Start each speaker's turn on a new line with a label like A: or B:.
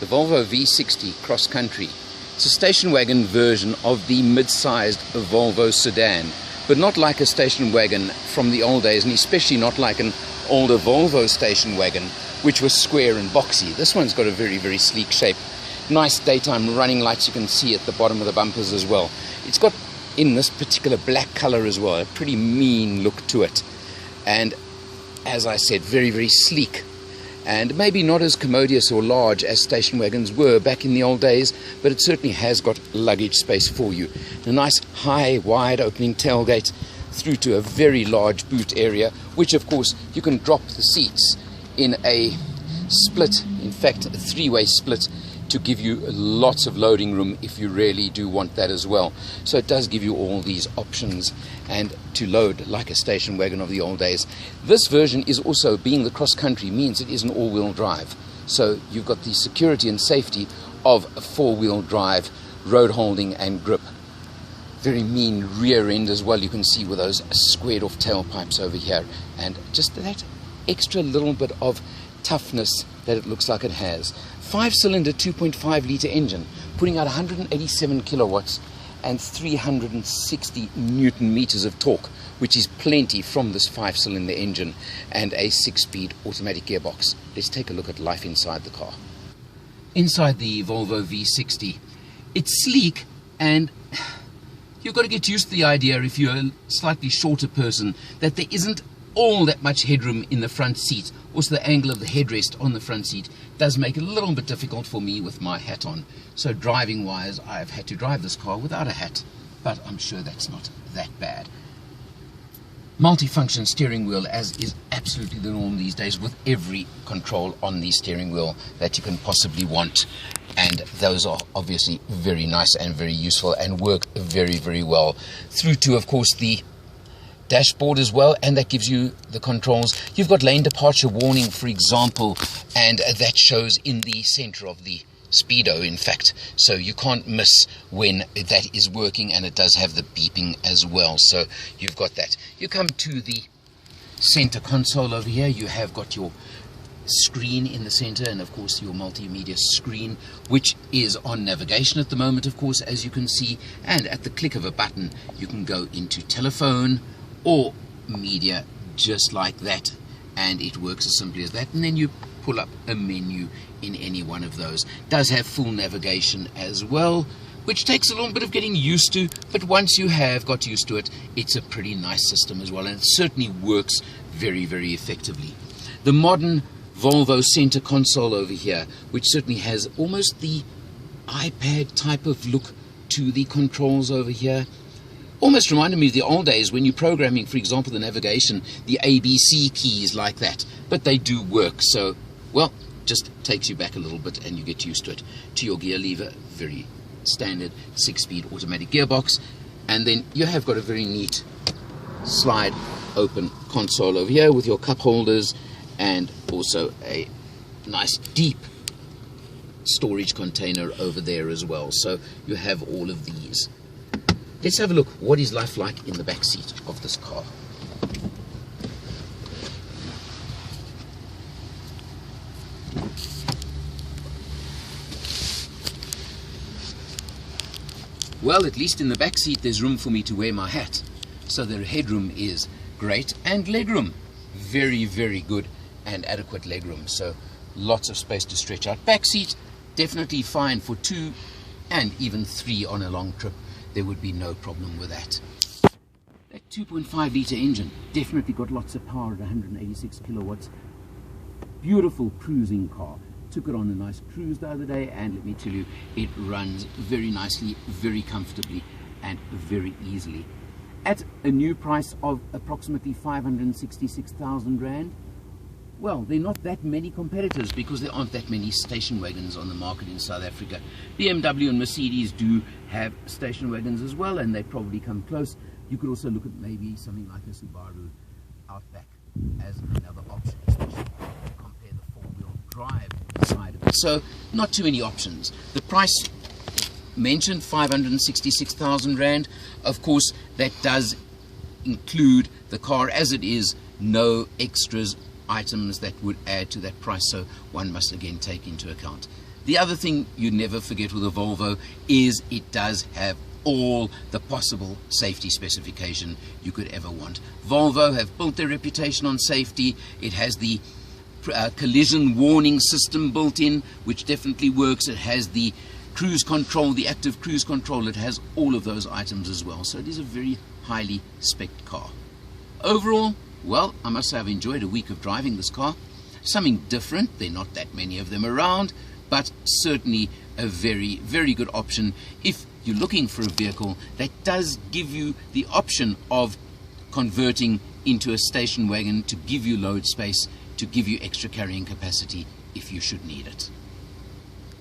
A: the Volvo V60 Cross Country. It's a station wagon version of the mid-sized Volvo sedan, but not like a station wagon from the old days, and especially not like an older Volvo station wagon, which was square and boxy. This one's got a very, very sleek shape. Nice daytime running lights you can see at the bottom of the bumpers as well. It's got, in this particular black color as well, a pretty mean look to it. And as I said, very, very sleek. And maybe not as commodious or large as station wagons were back in the old days, but it certainly has got luggage space for you. A nice high, wide opening tailgate through to a very large boot area, which of course you can drop the seats in a split, in fact a three-way split, to give you lots of loading room if you really do want that as well. So it does give you all these options and to load like a station wagon of the old days. This version is also, being the cross country, means it is an all-wheel drive. So you've got the security and safety of a four-wheel drive, road holding and grip. Very mean rear end as well, you can see, with those squared off tailpipes over here, and just that extra little bit of toughness that it looks like it has. 5-cylinder 2.5 litre engine, putting out 187 kilowatts and 360 newton meters of torque, which is plenty from this 5-cylinder engine, and a 6-speed automatic gearbox. Let's take a look at life inside the car. Inside the Volvo V60, it's sleek, and you've got to get used to the idea, if you're a slightly shorter person, that there isn't all that much headroom in the front seat. Also, the angle of the headrest on the front seat does make it a little bit difficult for me with my hat on. So driving wise, I've had to drive this car without a hat, but I'm sure that's not that bad. Multifunction steering wheel, as is absolutely the norm these days, with every control on the steering wheel that you can possibly want. And those are obviously very nice and very useful and work very, very well. Through to, of course, the dashboard as well, and that gives you the controls. You've got lane departure warning, for example, and that shows in the center of the speedo, in fact, so you can't miss when that is working, and it does have the beeping as well, so you've got that. You come to the center console over here. You have got your screen in the center, and of course your multimedia screen, which is on navigation at the moment, of course, as you can see, and at the click of a button you can go into telephone or media, just like that, and it works as simply as that. And then you pull up a menu in any one of those. Does have full navigation as well, which takes a little bit of getting used to, but once you have got used to it, it's a pretty nice system as well, and it certainly works very, very effectively. The modern Volvo center console over here, which certainly has almost the iPad type of look to the controls over here. Almost reminded me of the old days when you're programming, for example, the navigation, the ABC keys like that. But they do work, so, well, just takes you back a little bit and you get used to it. To your gear lever, very standard 6-speed automatic gearbox. And then you have got a very neat slide open console over here with your cup holders, and also a nice deep storage container over there as well. So you have all of these. Let's have a look. What is life like in the back seat of this car? Well, at least in the back seat there's room for me to wear my hat. So the headroom is great, and legroom, very, very good and adequate legroom. So lots of space to stretch out. Back seat, definitely fine for 2 and even 3 on a long trip. There would be no problem with that. That 2.5 litre engine definitely got lots of power at 186 kilowatts. Beautiful cruising car. Took it on a nice cruise the other day, and let me tell you, it runs very nicely, very comfortably, and very easily. At a new price of approximately 566,000 Rand, well, there are not that many competitors because there aren't that many station wagons on the market in South Africa. BMW and Mercedes do have station wagons as well, and they probably come close. You could also look at maybe something like a Subaru Outback as another option, especially if you compare the four-wheel drive side of it. So, not too many options. The price mentioned, 566,000 Rand. Of course, that does include the car as it is, no extras, items that would add to that price, so one must again take into account. The other thing you never forget with a Volvo is it does have all the possible safety specification you could ever want. Volvo have built their reputation on safety. It has the collision warning system built in, which definitely works. It has the cruise control, the active cruise control. It has all of those items as well. So it is a very highly spec'd car. Overall, well, I must say I've enjoyed a week of driving this car. Something different. There are not that many of them around, but certainly a very, very good option if you're looking for a vehicle that does give you the option of converting into a station wagon to give you load space, to give you extra carrying capacity if you should need it.